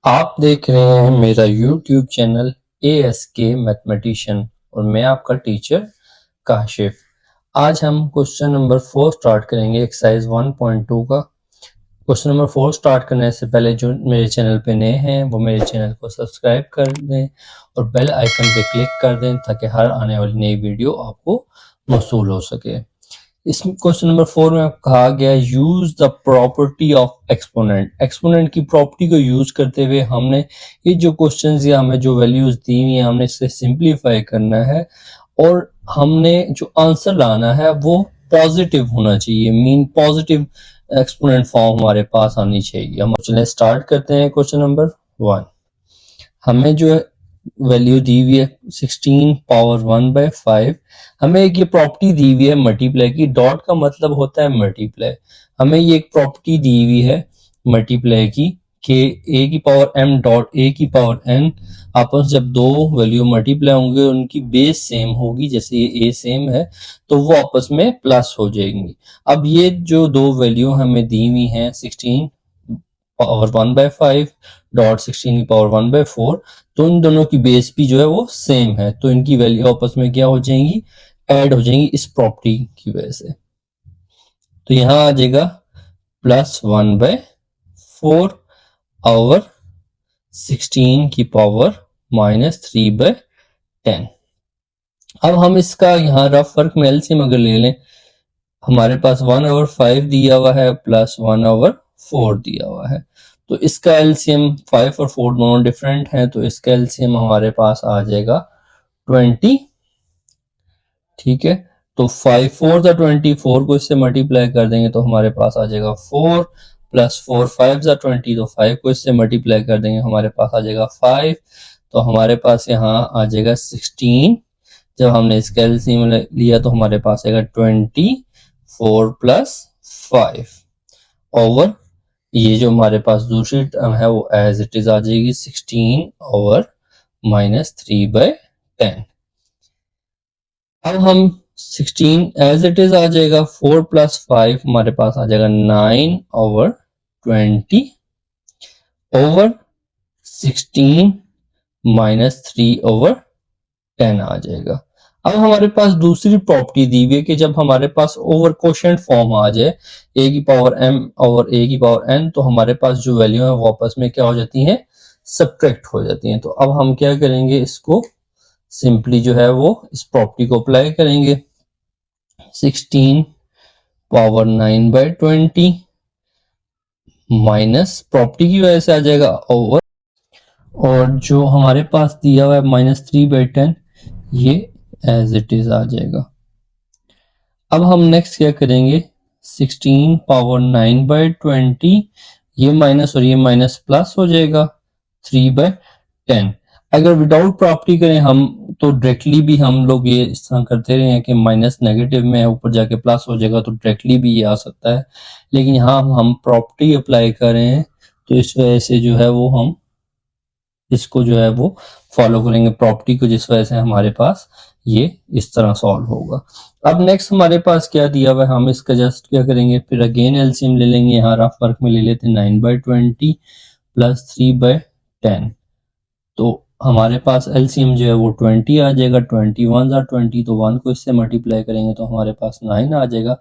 आप देख रहे हैं मेरा YouTube चैनल ASK मैथमेटिशियन और मैं आपका टीचर काशिफ। आज हम क्वेश्चन नंबर 4 स्टार्ट करेंगे एक्सरसाइज 1.2 का। क्वेश्चन नंबर 4 स्टार्ट करने से पहले जो मेरे चैनल पे नए हैं वो मेरे चैनल को सब्सक्राइब कर दें और बेल आइकन पे क्लिक कर दें ताकि हर आने वाली नई वीडियो आपको मौसूल हो सके। इस क्वेश्चन नंबर 4 में कहा गया use the property of exponent. Exponent की प्रॉपर्टी को यूज करते हुए हमने ये जो क्वेश्चंस या हमें जो वैल्यूज दी हुई है हमने इसे सिंपलीफाई करना है और हमने जो आंसर लाना है वो पॉजिटिव होना चाहिए, मीन पॉजिटिव एक्सपोनेंट फॉर्म हमारे पास आनी चाहिए। हम चलिए स्टार्ट करते हैं क्वेश्चन नंबर 1। हमें जो वैल्यू दी हुई है 16 पावर 1/5। हमें एक ये प्रॉपर्टी दी हुई है मल्टीप्लाई की, डॉट का मतलब होता है मल्टीप्लाई। हमें ये एक प्रॉपर्टी दी हुई है मल्टीप्लाई की कि a की पावर m डॉट a की पावर n आपस जब दो वैल्यू मल्टीप्लाई होंगे उनकी बेस सेम होगी, जैसे ये a सेम है तो वो आपस में प्लस हो जाएंगी। अब ये जो दो वैल्यू हमें दी हुई हैं 16 पावर 1/5 डॉट 16 की पावर 1/4, तो इन दोनों की बेस भी जो है वो सेम है तो इनकी वैल्यू आपस में क्या हो जाएंगी, ऐड हो जाएंगी इस प्रॉपर्टी की वजह से। तो यहां आ जाएगा प्लस 1/4 ओवर 16 की पावर -3/10। अब हम इसका यहाँ रफ वर्क में एलसीएम अगर ले लें, हमारे पास 1/5 दिया हुआ है प्लस 1/4 दिया हुआ है, तो इसका एलसीएम 5 और 4 दोनों डिफरेंट हैं तो इसका एलसीएम हमारे पास आ जाएगा 20। ठीक है, तो 5 4 जा 20, 4 को इससे मल्टीप्लाई कर देंगे तो हमारे पास आ जाएगा 4 प्लस 4 5 जा 20, तो 5 को इससे मल्टीप्लाई कर देंगे हमारे पास आ जाएगा 5, तो हमारे पास यहाँ आ जाएगा 16। जब हमने इसका एलसीएम लिया तो हमारे पास आएगा 24 प्लस 5 ओवर ये जो हमारे पास दूसरी टर्म है वो एज इट इज आ जाएगी 16 ओवर -3/10। अब हम 16 एज इट इज आ जाएगा, 4 प्लस 5 हमारे पास आ जाएगा 9 ओवर 20 ओवर 16 -3 ओवर 10 आ जाएगा। अब हमारे पास दूसरी प्रॉपर्टी दी हुई है कि जब हमारे पास ओवर कोशेंट फॉर्म आ जाए a की पावर m और a की पावर n, तो हमारे पास जो वैल्यू है वो आपस में क्या हो जाती हैं, सब्ट्रैक्ट हो जाती हैं। तो अब हम क्या करेंगे, इसको सिंपली जो है वो इस प्रॉपर्टी को अप्लाई करेंगे। 16 पावर 9/20 माइनस प्रॉपर्टी की वजह से आ जाएगा ओवर, और जो हमारे पास दिया हुआ है -3/10 ये एज इट इज आ जाएगा। अब हम नेक्स्ट क्या करेंगे, 16 पावर 9/20 ये माइनस और ये माइनस प्लस हो जाएगा 3/10। अगर विदाउट प्रॉपर्टी करें हम तो डायरेक्टली भी हम लोग ये इस तरह करते रहे हैं कि माइनस नेगेटिव में ऊपर जाके प्लस हो जाएगा तो डायरेक्टली भी ये आ सकता है, लेकिन यहाँ हम प्रॉपर्टी अप्लाई कर रहे हैं तो इस वजह से जो है वो हम इसको जो है वो फॉलो करेंगे प्रॉपर्टी को, जिस वजह से हमारे पास ये इस तरह सॉल्व होगा। अब नेक्स्ट हमारे पास क्या दिया हुआ है, हम इसका जस्ट क्या करेंगे, फिर अगेन एलसीएम ले लेंगे, यहाँ रफ वर्क में ले लेते हैं 9/20 प्लस 3/10, तो हमारे पास एलसीएम जो है वो 20 आ जाएगा। 21 जा 20, तो 1 को इससे मल्टीप्लाई करेंगे तो हमारे पास 9 आ जाएगा।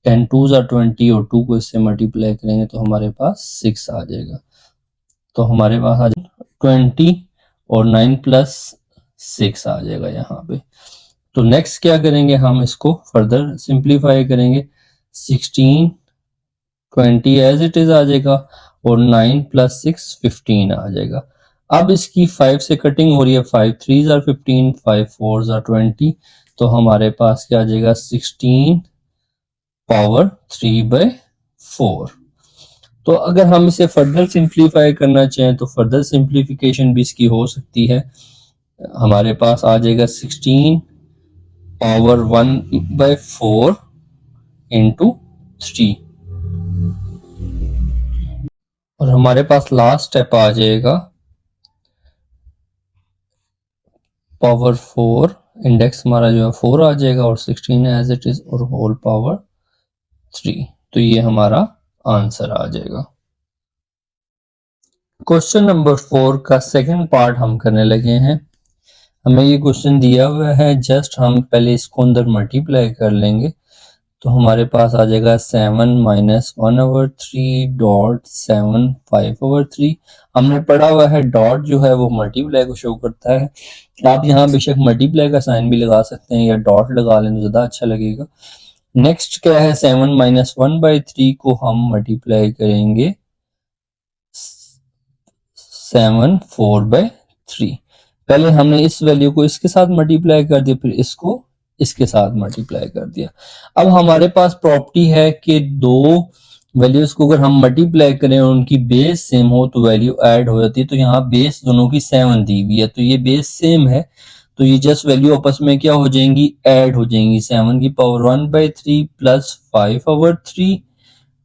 10 2 जा 20 और 2 को इससे मल्टीप्लाई करेंगे तो हमारे पास 6 आ जाएगा। तो हमारे पास आ जाएगा 20 और 9 प्लस 6 आ जाएगा यहाँ पे। तो नेक्स्ट क्या करेंगे, हम इसको फर्दर सिंप्लीफाई करेंगे। 16 20 एज इट इज आ जाएगा और 9 प्लस 6 15 आ जाएगा। अब इसकी 5 से कटिंग हो रही है, 5 3 are 15, 5 4 are 20, तो हमारे पास क्या आ जाएगा 16 पावर 3/4। तो अगर हम इसे फर्दर सिंप्लीफाई करना चाहें तो फर्दर सिंप्लीफिकेशन भी इसकी हो सकती है। हमारे पास आ जाएगा 16 पावर 1/4 इंटू 3, और हमारे पास लास्ट स्टेप आ जाएगा पावर 4, इंडेक्स हमारा जो है 4 आ जाएगा और 16 एज इट इज और होल पावर 3, तो ये हमारा आंसर आ जाएगा। क्वेश्चन नंबर 4 का सेकंड पार्ट हम करने लगे हैं। हमें ये क्वेश्चन दिया हुआ है, जस्ट हम पहले इसको अंदर मल्टीप्लाई कर लेंगे तो हमारे पास आ जाएगा 7 माइनस 1/3 डॉट 7 5/3। हमने पढ़ा हुआ है डॉट जो है वो मल्टीप्लाई को शो करता है। आप यहाँ बेशक मल्टीप्लाई का साइन भी लगा सकते हैं या डॉट लगा लें तो ज़्यादा अच्छा लगेगा। नेक्स्ट क्या है, 7 माइनस 1/3 को हम मल्टीप्लाई करेंगे 7 4/3। पहले हमने इस वैल्यू को इसके साथ मल्टीप्लाई कर दिया, फिर इसको इसके साथ मल्टीप्लाई कर दिया। अब हमारे पास प्रॉपर्टी है कि दो वैल्यूज को अगर हम मल्टीप्लाई करें और उनकी बेस सेम हो तो वैल्यू ऐड हो जाती है। तो यहाँ बेस दोनों की 7 दी हुई है, तो ये बेस सेम है, तो ये जस्ट वैल्यू आपस में क्या हो जाएंगी, ऐड हो जाएंगी। 7 की power 1/3 plus 5/3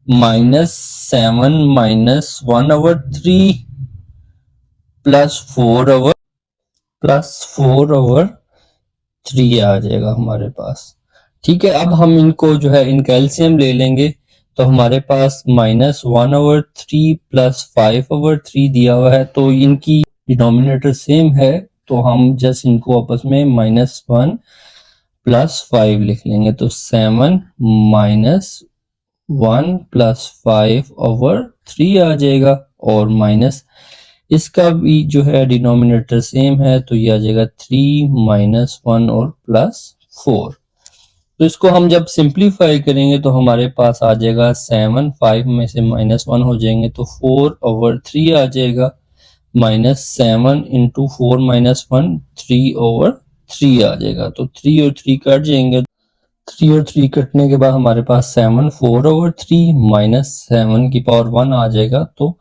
minus 7 minus 1/3 plus 4/3 आ जाएगा हमारे पास। ठीक है, अब हम इनको जो है इनका एलसीएम ले लेंगे तो हमारे पास -1/3 प्लस 5/3 दिया हुआ है, तो इनकी डिनोमिनेटर सेम है, तो हम जस्ट इनको आपस में -1 प्लस 5 लिख लेंगे। तो 7 माइनस 1 प्लस 5/3 आ जाएगा, और माइनस इसका भी जो है डिनोमिनेटर सेम है, तो ये आ जाएगा 3 माइनस 1 और प्लस 4। तो इसको हम जब सिंप्लीफाई करेंगे तो हमारे पास आ जाएगा 7, 5 में से -1 हो जाएंगे तो 4/3 आ जाएगा, -7 इंटू 4 माइनस 1 3/3 आ जाएगा। तो 3 और 3 कट जाएंगे, 3 और 3 कटने के बाद हमारे पास 7 4/3 माइनस 7 की पावर 1 आ जाएगा, तो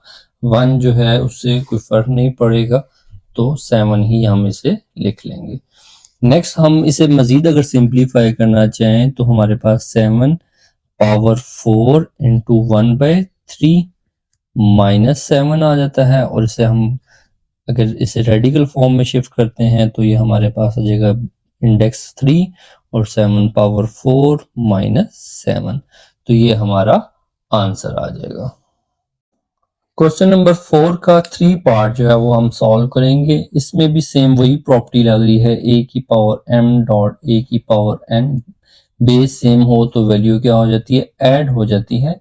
1 जो है उससे कोई फर्क नहीं पड़ेगा, तो 7 ही हम इसे लिख लेंगे। नेक्स्ट हम इसे मजीद अगर सिंप्लीफाई करना चाहें तो हमारे पास 7 पावर 4 इंटू 1/3 माइनस 7 आ जाता है, और इसे हम अगर इसे रेडिकल फॉर्म में शिफ्ट करते हैं तो ये हमारे पास आ जाएगा इंडेक्स 3 और 7 पावर 4 माइनस 7। तो ये हमारा आंसर आ जाएगा। क्वेश्चन नंबर 4 का 3 पार्ट जो है वो हम सॉल्व करेंगे। इसमें भी सेम वही प्रॉपर्टी लग रही है, a की पावर m डॉट a की पावर n बेस सेम हो तो वैल्यू क्या हो जाती है, ऐड हो जाती है।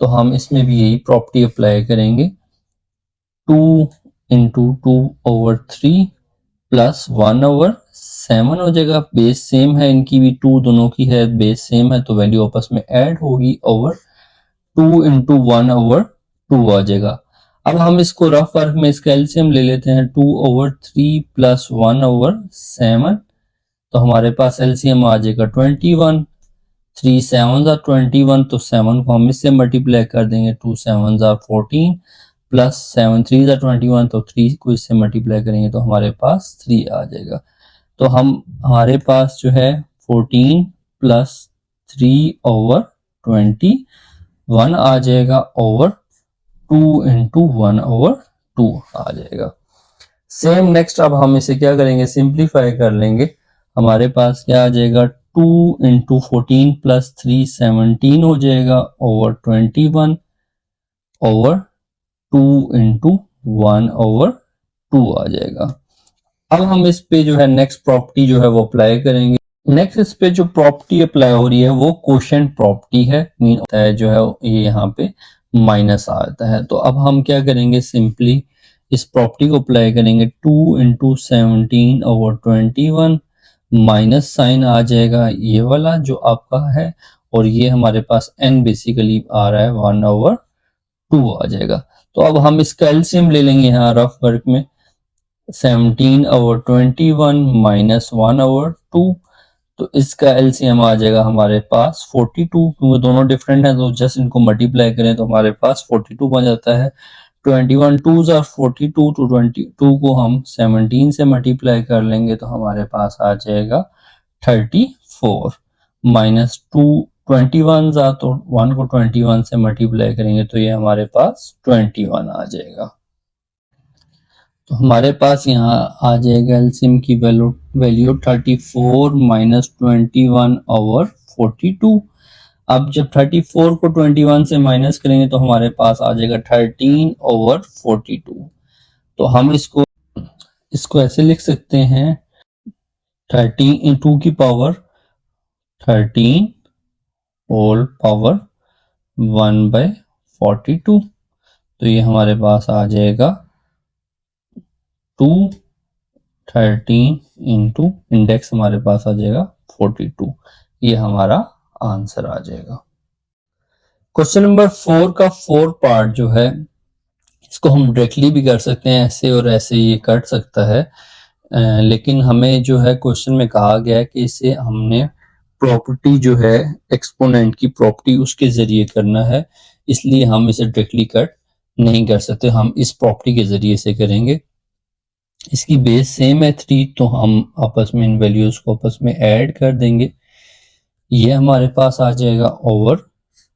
तो हम इसमें भी यही प्रॉपर्टी अप्लाई करेंगे। 2 इंटू 2/3 प्लस 1/7 हो जाएगा, बेस सेम है इनकी भी, 2 दोनों की है, बेस सेम है, तो वैल्यू आपस में ऐड होगी, ओवर 2 इंटू 1/2 आ जाएगा। अब हम इसको रफ वर्क में इसका एलसीएम ले लेते हैं, 2/3 प्लस 1/7, तो हमारे पास एलसीएम आ जाएगा 21। 3 7 21, तो 7 को हम इससे मल्टीप्लाई कर देंगे, 2 7 14 प्लस 7 3 21, तो 3 को इससे मल्टीप्लाई करेंगे तो हमारे पास 3 आ जाएगा। तो हमारे पास जो है 14 प्लस 3/21 आ जाएगा, ओवर 2 इंटू 1/2 आ जाएगा। सेम नेक्स्ट अब हम इसे क्या करेंगे, सिंप्लीफाई कर लेंगे। हमारे पास क्या आ जाएगा, 2 इंटू 14 प्लस 3 17 हो जाएगा, ओवर 21 ओवर 2 इंटू 1/2 आ जाएगा। अब हम इस पे जो है नेक्स्ट प्रॉपर्टी जो है वो अप्लाई करेंगे। नेक्स्ट इस पे जो प्रॉपर्टी अप्लाई हो रही है वो कोशेंट प्रॉपर्टी है, मीन होता है जो है ये यहाँ पे माइनस आता है। तो अब हम क्या करेंगे, सिंपली इस प्रॉपर्टी को अप्लाई करेंगे, 2 इंटू 17/21 माइनस साइन आ जाएगा ये वाला जो आपका है, और ये हमारे पास n बेसिकली आ रहा है 1/2 आ जाएगा। तो अब हम इसका एलसीएम ले लेंगे यहाँ रफ वर्क में, 17/21 माइनस 1/2, तो इसका एलसीएम आ जाएगा हमारे पास 42, क्योंकि दोनों डिफरेंट हैं तो जस्ट इनको मल्टीप्लाई करें तो हमारे पास 42 बन जाता है। 21 2s आर 42, तो 22 को हम 17 से मल्टीप्लाई कर लेंगे तो हमारे पास आ जाएगा 34, माइनस 2 21 आ, तो 1 को 21 से मल्टीप्लाई करेंगे तो ये हमारे पास 21 आ जाएगा। तो हमारे पास यहाँ आ जाएगा एलसीएम की वैल्यू 34 माइनस 21/42। अब जब 34 को 21 से माइनस करेंगे तो हमारे पास आ जाएगा 13/42। तो हम इसको ऐसे लिख सकते हैं 13 इन 2 की पावर 13 होल पावर 1/42। तो ये हमारे पास आ जाएगा 2 13 इंटू इंडेक्स हमारे पास आ जाएगा 42। ये हमारा आंसर आ जाएगा। क्वेश्चन नंबर 4 का 4 पार्ट जो है इसको हम डायरेक्टली भी कर सकते हैं, ऐसे और ऐसे ये कट सकता है, लेकिन हमें जो है क्वेश्चन में कहा गया है कि इसे हमने प्रॉपर्टी जो है एक्सपोनेंट की प्रॉपर्टी उसके जरिए करना है, इसलिए हम इसे डायरेक्टली कट नहीं कर सकते, हम इस प्रॉपर्टी के जरिए से करेंगे। इसकी बेस सेम है 3, तो हम आपस में इन वैल्यूज को आपस में ऐड कर देंगे। ये हमारे पास आ जाएगा ओवर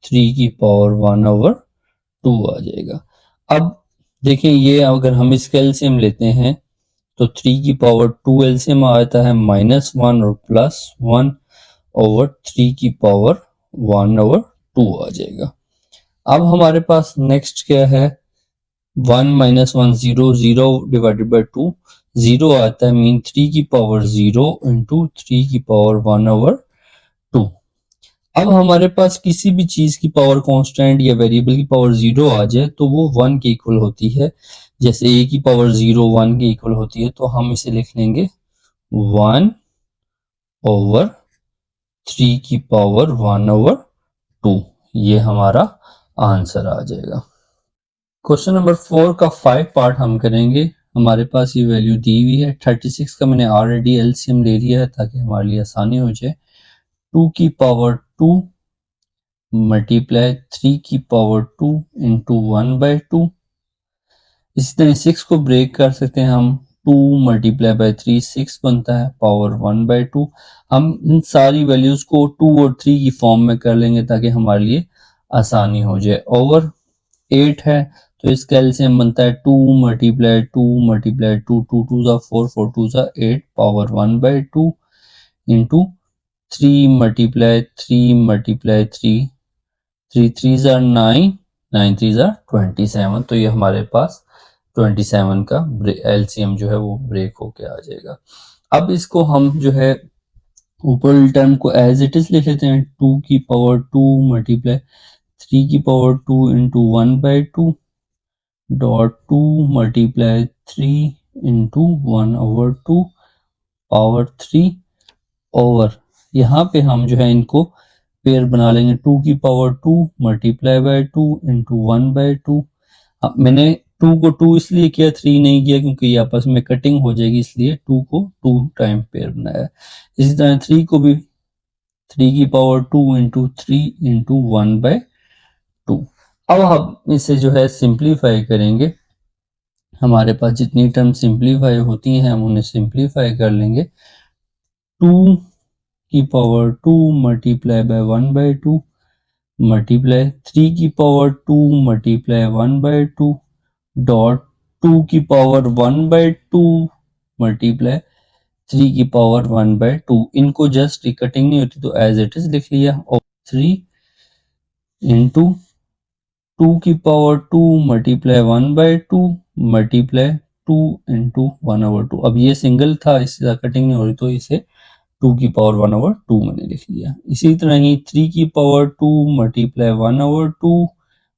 3 की पावर 1/2 आ जाएगा। अब देखें, ये अगर हम इसका एलसीएम लेते हैं तो 3 की पावर 2 एलसीएम आता है -1 और +1 ओवर 3 की पावर 1/2 आ जाएगा। अब हमारे पास नेक्स्ट क्या है, 1 - 1 0, 0 डिवाइडेड बाई 2 0 आता है, मीन 3 की पावर 0 इंटू 3 की पावर 1/2। अब हमारे पास किसी भी चीज की पावर कांस्टेंट या वेरिएबल की पावर 0 आ जाए तो वो 1 के इक्वल होती है। जैसे a की पावर 0 1 के इक्वल होती है, तो हम इसे लिख लेंगे 1/3 की पावर 1/2। ये हमारा आंसर आ जाएगा। क्वेश्चन नंबर 4 का 5 पार्ट हम करेंगे। हमारे पास ये वैल्यू दी हुई है 36 का, मैंने ऑलरेडी एलसीएम ले लिया है ताकि हमारे लिए आसानी हो जाए। 2 की पावर 2 मल्टीप्लाई 3 की पावर 2 इंटू 1/2। इसी तरह 6 को ब्रेक कर सकते हैं हम, 2 मल्टीप्लाई बाई 3 6 बनता है, पावर 1/2। हम इन सारी वैल्यूज को 2 और 3 की फॉर्म में कर लेंगे ताकि हमारे लिए आसानी हो जाए। ओवर 8 है तो इसका एलसीएम बनता है 2 मल्टीप्लाई 2 मल्टीप्लाई 2, 2 2 जा 4, 4 2 जा 8, पावर 1/2 इंटू 3 मल्टीप्लाई 3 मल्टीप्लाई 3, 3 3 जा 9, 9 3 जा 27। तो ये हमारे पास 27 का एलसीएम जो है वो ब्रेक होके आ जाएगा। अब इसको हम जो है ऊपर टर्म को एज इट इज लिख लेते हैं, 2 की पावर 2 मल्टीप्लाई 3 की power 2 into 1/2 dot 2 multiply 3 into 1/2 power 3 over, यहाँ पे हम जो है इनको पेयर बना लेंगे, 2 की पावर 2 मल्टीप्लाई बाय 2 इंटू 1/2। मैंने 2 को 2 इसलिए किया, 3 नहीं किया क्योंकि ये आपस में कटिंग हो जाएगी, इसलिए 2 को 2 टाइम पेयर बनाया। इसी तरह 3 को भी 3 की पावर 2 इंटू 3 इंटू 1/2। अब हम इसे जो है सिंप्लीफाई करेंगे, हमारे पास जितनी टर्म सिंप्लीफाई होती हैं हम उन्हें सिंप्लीफाई कर लेंगे। 2 की पावर 2 मल्टीप्लाई बाय 1/2 मल्टीप्लाई 3 की पावर 2 मल्टीप्लाई 1/2 डॉट 2 की पावर 1/2 मल्टीप्लाई 3 की पावर 1/2। इनको जस्ट कटिंग नहीं होती तो एज इट इज लिख लिया, और 3 इंटू 2 की पावर 2 मल्टीप्लाई 1/2 मल्टीप्लाई 2 इंटू 1/2। अब ये सिंगल था, इससे कटिंग नहीं हो रही तो इसे 2 की पावर 1/2 मैंने लिख लिया। इसी तरह ही 3 की पावर 2 मल्टीप्लाई 1/2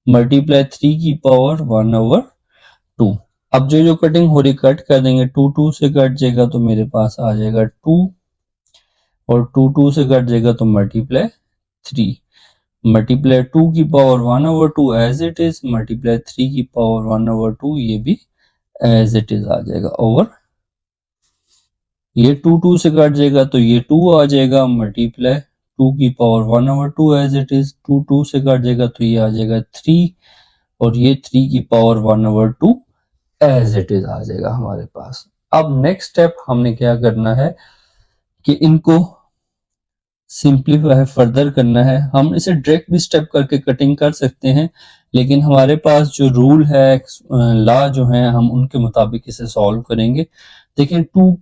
मल्टीप्लाई 3 की पावर 1/2। अब जो कटिंग हो रही कट कर देंगे, 2 2 से कट जाएगा तो मेरे पास आ जाएगा 2, और 2 2 से कट जाएगा तो मल्टीप्लाई 3 मल्टीप्लाई 2 की power 1/2 as it is multiply 3 की पावर 1/2, ये भी एज इट इज आ जाएगा। ओवर ये 2 2 से कट जाएगा तो ये 2 आ जाएगा, मल्टीप्लाई 2 की पावर 1/2 एज इट इज, 2 2 से कट जाएगा तो ये आ जाएगा 3, और ये 3 की पावर 1/2 एज इट इज आ जाएगा हमारे पास। अब नेक्स्ट स्टेप हमने क्या करना है कि इनको सिंप्लीफाई फर्दर करना है। हम इसे डायरेक्ट भी स्टेप करके कटिंग कर सकते हैं, लेकिन हमारे पास जो रूल है, लॉ जो है, हम उनके मुताबिक इसे सॉल्व करेंगे। देखिए 2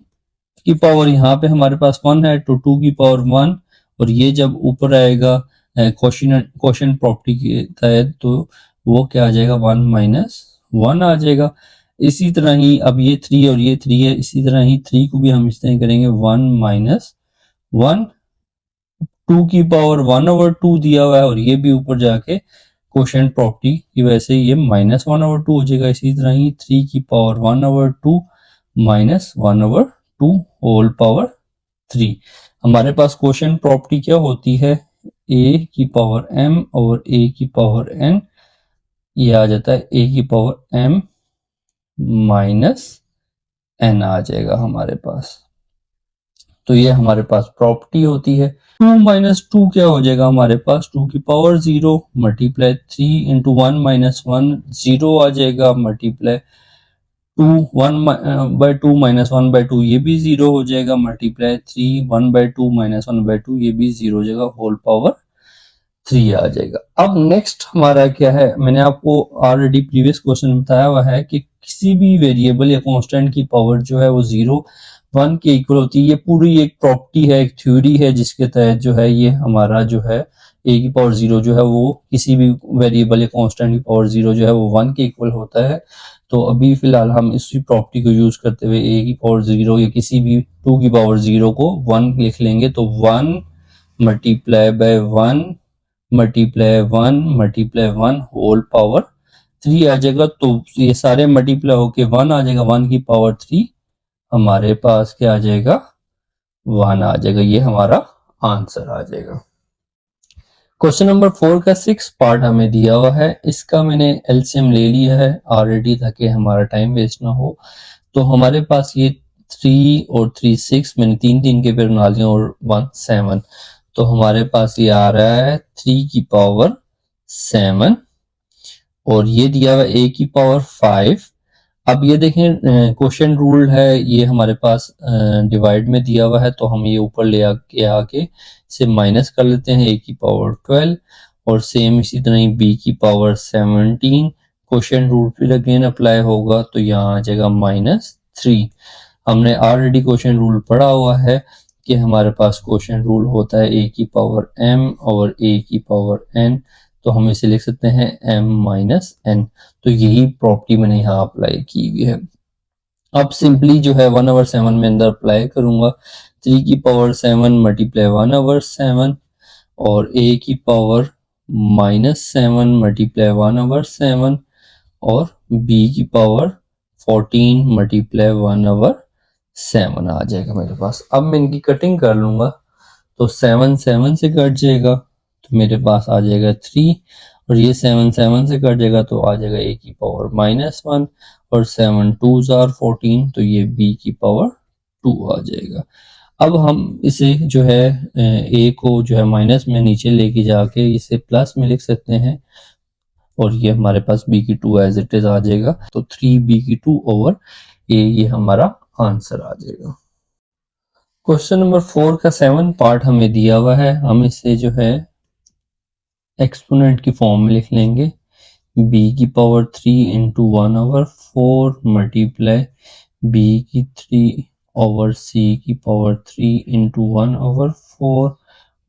की पावर यहाँ पे हमारे पास 1 है तो 2 की पावर 1, और ये जब ऊपर आएगा क्वोशिएंट प्रॉपर्टी के तहत तो वो क्या आ जाएगा 1 - 1 आ जाएगा। इसी तरह ही अब ये 3 और ये 3 है, इसी तरह ही 3 को भी हम इस तरह करेंगे 1 माइनस 1, 2 की पावर 1/2 दिया हुआ है और ये भी ऊपर जाके कोशेंट प्रॉपर्टी की वजह से ये -1/2 हो जाएगा। इसी तरह ही 3 की पावर 1/2 माइनस 1/2 होल पावर 3। हमारे पास कोशेंट प्रॉपर्टी क्या होती है, a की पावर m और a की पावर n, ये आ जाता है a की पावर m माइनस n आ जाएगा हमारे पास। तो ये हमारे पास प्रॉपर्टी होती है। 2 माइनस 2 क्या हो जाएगा हमारे पास, 2 की पावर 0 मल्टीप्लाई 3 इंटू 1 माइनस 1 0 आ जाएगा, मल्टीप्लाई 2 1/2 माइनस 1/2 ये भी 0 हो जाएगा, मल्टीप्लाई 3 1/2 माइनस 1/2 ये भी 0 हो जाएगा, होल पावर 3 आ जाएगा। अब नेक्स्ट हमारा क्या है, मैंने आपको ऑलरेडी प्रीवियस क्वेश्चन बताया हुआ है कि किसी भी वेरिएबल या कांस्टेंट की पावर जो है वो 0 1 के इक्वल होती है। ये पूरी एक प्रॉपर्टी है, एक थ्योरी है जिसके तहत जो है ये हमारा जो है a की पावर 0 जो है वो किसी भी वेरिएबल या कांस्टेंट की पावर 0 जो है वो 1 के इक्वल होता है। तो अभी फिलहाल हम इसी प्रॉपर्टी को यूज करते हुए a की पावर 0 या किसी भी 2 की पावर 0 को 1 लिख लेंगे। तो 1 multiply by 1 multiply 1 multiply 1 whole power 3 आ जाएगा। तो ये सारे मल्टीप्लाई होके 1 आ जाएगा, 1 की पावर 3 हमारे पास क्या आ जाएगा, 1 आ जाएगा। ये हमारा आंसर आ जाएगा। क्वेश्चन नंबर 4 का 6 पार्ट हमें दिया हुआ है, इसका मैंने एलसीएम ले लिया है ऑलरेडी ताकि हमारा टाइम वेस्ट ना हो। तो हमारे पास ये 3 और 3 6, मैंने 3 के पेड़ बना लिए और 1 7। तो हमारे पास ये आ रहा है 3 की पावर 7 और ये दिया हुआ a की पावर 5। अब ये देखें क्वेश्चन रूल है, ये हमारे पास डिवाइड में दिया हुआ है तो हम ये ऊपर ले आके इसे माइनस कर लेते हैं, a की पावर 12 और सेम इसी तरह ही b की पावर 17। क्वेश्चन रूल फिर अगेन अप्लाई होगा तो यहाँ आ जाएगा -3। हमने ऑलरेडी क्वेश्चन रूल पढ़ा हुआ है कि हमारे पास क्वेश्चन रूल होता है a की पावर m और a की पावर n, तो हम इसे लिख सकते हैं m माइनस n। तो यही प्रॉपर्टी मैंने यहाँ अप्लाई की हुई है। अब सिंपली जो है 1/7 में अंदर अप्लाई करूंगा, 3 की पावर 7 मल्टीप्लाई 1/7 और a की पावर -7 मल्टीप्लाई 1/7 और b की पावर 14 मल्टीप्लाई 1/7 आ जाएगा मेरे पास। अब मैं इनकी कटिंग कर लूंगा तो 7 7 से कट जाएगा तो मेरे पास आ जाएगा 3 और ये 7 7 से कट जाएगा तो आ जाएगा a की पावर -1 और 7 2s are 14 तो ये b की पावर 2 आ जाएगा। अब हम इसे जो है a को जो है माइनस में नीचे लेके जाके इसे प्लस में लिख सकते हैं और ये हमारे पास b की 2 एज इट इज आ जाएगा। तो 3b की 2 ओवर a ये हमारा आंसर आ जाएगा। क्वेश्चन नंबर 4 का 7 पार्ट हमें दिया हुआ है, हम इसे जो है एक्सपोनेंट की फॉर्म में लिख लेंगे, b की पावर 3 इंटू 1/4 मल्टीप्लाई b की 3 ओवर c की power 3 into 1/4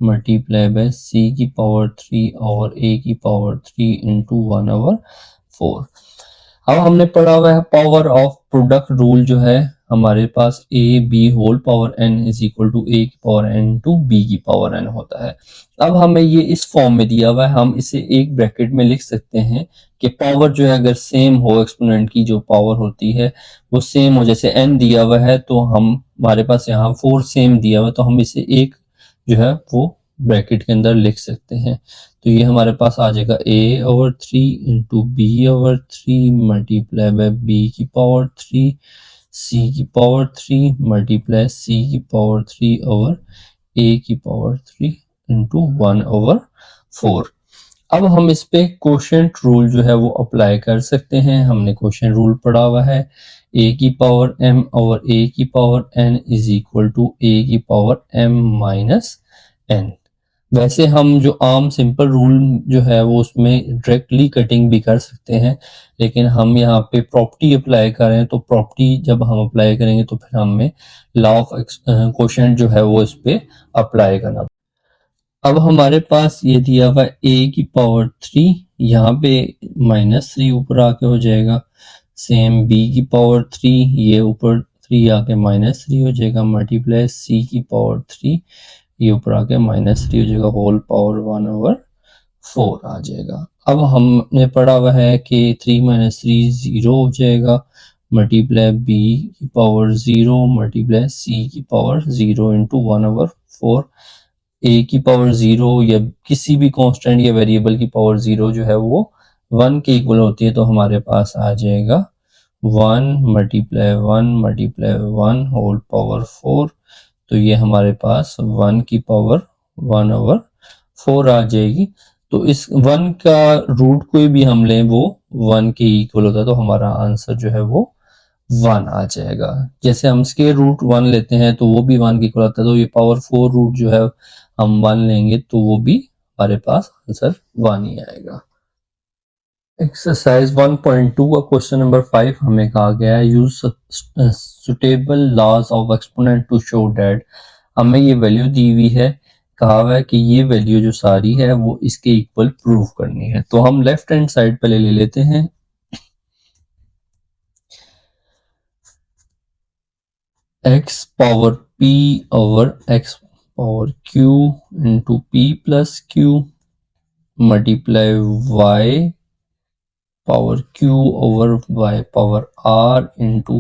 multiply by c की पावर 3 और a की पावर 3 इंटू 1/4। अब हमने पढ़ा हुआ है पावर ऑफ प्रोडक्ट रूल जो है हमारे पास a b whole power n is equal to a की पावर n टू b की पावर n होता है। अब हमें ये इस फॉर्म में दिया हुआ है, हम इसे एक ब्रैकेट में लिख सकते हैं कि पावर जो है अगर सेम हो, एक्सपोनेंट की जो पावर होती है वो सेम हो, जैसे n दिया हुआ है तो हम हमारे पास यहाँ 4 सेम दिया हुआ है तो हम इसे एक जो है वो ब्रैकेट के अंदर लिख सकते हैं। तो ये हमारे पास आ जाएगा a/3 into b/3 multiply by b की पावर 3 c की पावर 3 मल्टीप्लाई c की पावर 3 ओवर a की पावर 3 इंटू 1/4। अब हम इस पे कोशेंट रूल जो है वो अप्लाई कर सकते हैं। हमने कोशेंट रूल पढ़ा हुआ है, a की पावर m ओवर a की power n is equal to a की पावर m माइनस n। वैसे हम जो आम सिंपल रूल जो है वो उसमें डायरेक्टली कटिंग भी कर सकते हैं, लेकिन हम यहाँ पे प्रॉपर्टी अप्लाई कर रहे हैं तो प्रॉपर्टी जब हम अप्लाई करेंगे तो फिर हमें लॉ ऑफ कोशेंट जो है वो इस पे अप्लाई करना। अब हमारे पास ये दिया हुआ a की पावर 3, यहाँ पे -3 ऊपर आके हो जाएगा सेम b की पावर 3, ये ऊपर 3 आके -3 हो जाएगा, मल्टीप्लाई c की पावर 3, ये ऊपर आके -3 हो जाएगा, होल पावर 1/4 आ जाएगा। अब हमने पढ़ा हुआ है कि 3 - 3 0 हो जाएगा, मल्टीप्लाई b की पावर 0 मल्टीप्लाई c की पावर 0 इंटू 1/4। a की पावर 0 या किसी भी कांस्टेंट या वेरिएबल की पावर 0 जो है वो 1 के इक्वल होती है, तो हमारे पास आ जाएगा 1 मल्टीप्लाई 1 मल्टीप्लाई 1 होल पावर 4। तो ये हमारे पास 1 की पावर 1/4 आ जाएगी। तो इस 1 का रूट कोई भी हम लें वो 1 के इक्वल होता है, तो हमारा आंसर जो है वो 1 आ जाएगा। जैसे हम स्क्वायर रूट 1 लेते हैं तो वो भी 1 के इक्वल आता है, तो ये पावर 4 रूट जो है हम 1 लेंगे तो वो भी हमारे पास आंसर 1 ही आएगा। एक्सरसाइज 1.2 का क्वेश्चन नंबर 5 हमें कहा गया है use suitable laws of exponent to show that. हमें ये वैल्यू दी हुई है, कहा हुआ है कि ये वैल्यू जो सारी है वो इसके इक्वल प्रूव करनी है। तो हम लेफ्ट हैंड साइड पहले ले लेते हैं। x power p over x power q into p plus q multiply y power q over y power r into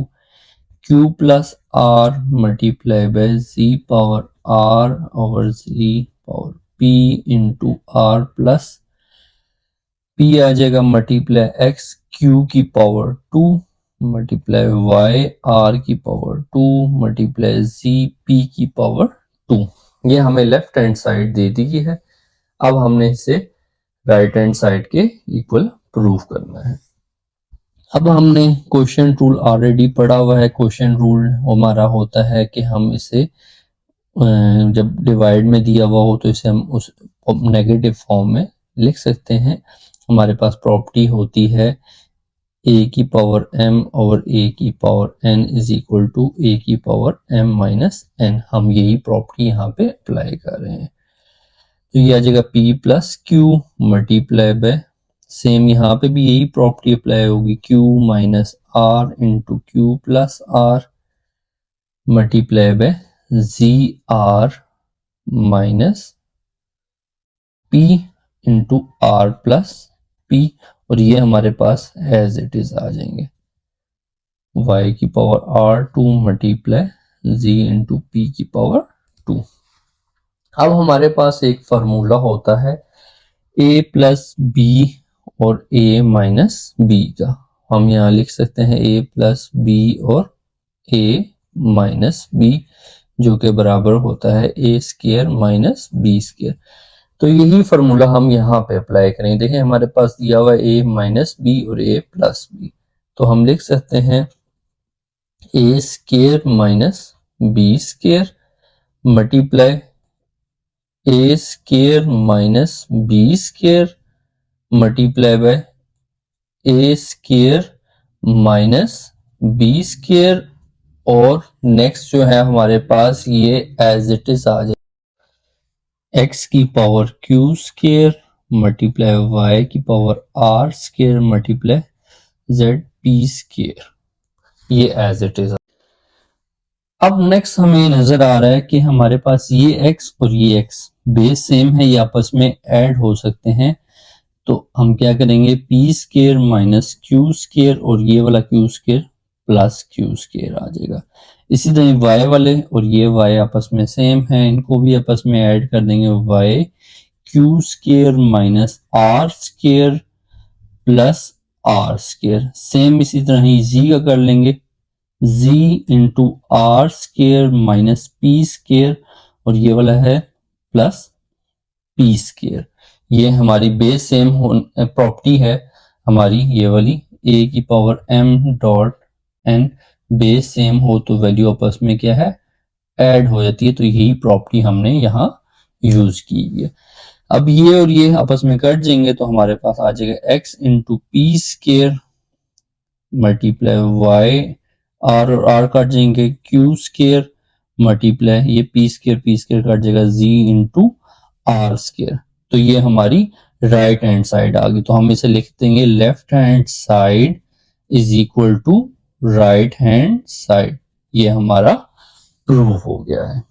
q plus r multiply by z power r over z power p into r plus p आ जाएगा multiply x q की power 2 multiply y r की power 2 multiply z p की power 2। ये हमें left hand side दे दी है। अब हमने इसे राइट हैंड साइड के इक्वल प्रूव करना है। अब हमने क्वेश्चन रूल ऑलरेडी पढ़ा हुआ है। क्वेश्चन रूल हमारा होता है कि हम इसे जब डिवाइड में दिया हुआ हो तो इसे हम उस नेगेटिव फॉर्म में लिख सकते हैं। हमारे पास प्रॉपर्टी होती है a की पावर m ओवर a की power n is equal to a की पावर m माइनस n। हम यही प्रॉपर्टी यहाँ पे अप्लाई कर रहे हैं। तो ये आ जाएगा p plus q multiply by, same यहाँ पे भी यही प्रॉपर्टी अप्लाई होगी, q minus r into q plus r multiply by g r minus p into r plus p, और ये हमारे पास एज इट इज आ जाएंगे y की power r 2 multiply z into p की पावर 2। अब हमारे पास एक फार्मूला होता है a प्लस b और a माइनस b का। हम यहाँ लिख सकते हैं a प्लस b और a माइनस b, जो कि बराबर होता है a square minus b square. तो यही फार्मूला हम यहाँ पे अप्लाई करेंगे। देखें हमारे पास दिया हुआ है a माइनस b और a प्लस b, तो हम लिख सकते हैं a square minus b square multiply a square minus b square multiply by a square minus b square, और नेक्स्ट जो है हमारे पास ये एज इट इज आ जाए x की power q square multiply y की power r square multiply z p square, ये as it is. अब नेक्स्ट हमें नजर आ रहा है कि हमारे पास ये x और ये x बेस सेम है, ये आपस में ऐड हो सकते हैं। तो हम क्या करेंगे, P square minus Q square और ये वाला Q square plus Q square आ जाएगा। इसी तरह y वाले और ये y आपस में सेम है, इनको भी आपस में ऐड कर देंगे, y q square minus r square plus r square. Same इसी तरह ही z का कर लेंगे, z into r square minus p square, और ये वाला है प्लस पी स्क्वायर। ये हमारी बेस सेम प्रॉपर्टी है हमारी, ये वाली a की power m dot n base same हो तो वैल्यू आपस में क्या है, ऐड हो जाती है। तो यही प्रॉपर्टी हमने यहाँ यूज की है। अब ये और ये आपस में कट जाएंगे तो हमारे पास आ जाएगा x into P square multiply y, r और r कट जाएंगे, q स्क्वायर मल्टीप्लाई ये p स्क्वायर कट जाएगा z इंटू आर स्क्वायर। तो ये हमारी राइट हैंड साइड आ गई। तो हम इसे लिख देंगे left hand side is equal to right hand side. ये हमारा प्रूव हो गया है।